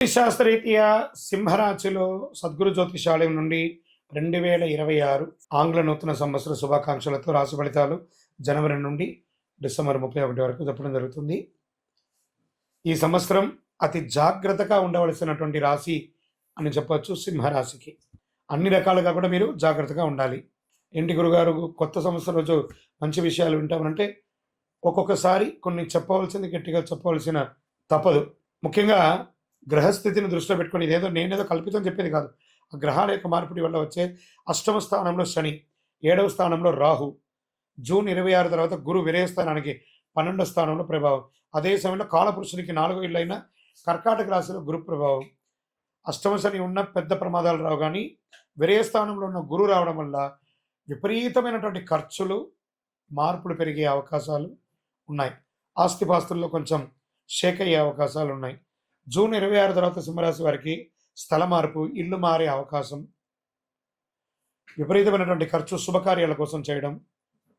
శాస్త్రరీత్యా సింహరాశిలో సద్గురు జ్యోతిషాలయం నుండి 2026 ఆంగ్ల నూతన సంవత్సర శుభాకాంక్షలతో రాశి ఫలితాలు జనవరి నుండి డిసెంబర్ 31 వరకు చెప్పడం జరుగుతుంది. ఈ సంవత్సరం అతి జాగ్రత్తగా ఉండవలసినటువంటి రాశి అని చెప్పవచ్చు సింహరాశికి. అన్ని రకాలుగా కూడా మీరు జాగ్రత్తగా ఉండాలి. ఏంటి గురుగారు కొత్త సంవత్సరం రోజు మంచి విషయాలు వింటామంటే ఒక్కొక్కసారి కొన్ని చెప్పవలసింది గట్టిగా చెప్పవలసిన తప్పదు. ముఖ్యంగా గ్రహస్థితిని దృష్టిలో పెట్టుకొని నేనేదో కల్పితం చెప్పేది కాదు. ఆ గ్రహాల యొక్క మార్పిడి వల్ల వచ్చే అష్టమ స్థానంలో శని, 7వ స్థానంలో రాహు, జూన్ 26 తర్వాత గురు విరయస్థానానికి 12వ స్థానంలో ప్రభావం. అదే సమయంలో కాలపురుషునికి 4వ ఇల్లు అయిన కర్కాటక రాశిలో గురు ప్రభావం. అష్టమ శని ఉన్న పెద్ద ప్రమాదాలు రావు, కానీ విరయస్థానంలో ఉన్న గురు రావడం వల్ల విపరీతమైనటువంటి ఖర్చులు, మార్పులు పెరిగే అవకాశాలు ఉన్నాయి. ఆస్తిపాస్తుల్లో కొంచెం షేక్ అయ్యే అవకాశాలు ఉన్నాయి. జూన్ 26 తర్వాత సింహరాశి వారికి స్థల మార్పు, ఇల్లు మారే అవకాశం, విపరీతమైనటువంటి ఖర్చు శుభకార్యాల కోసం చేయడం,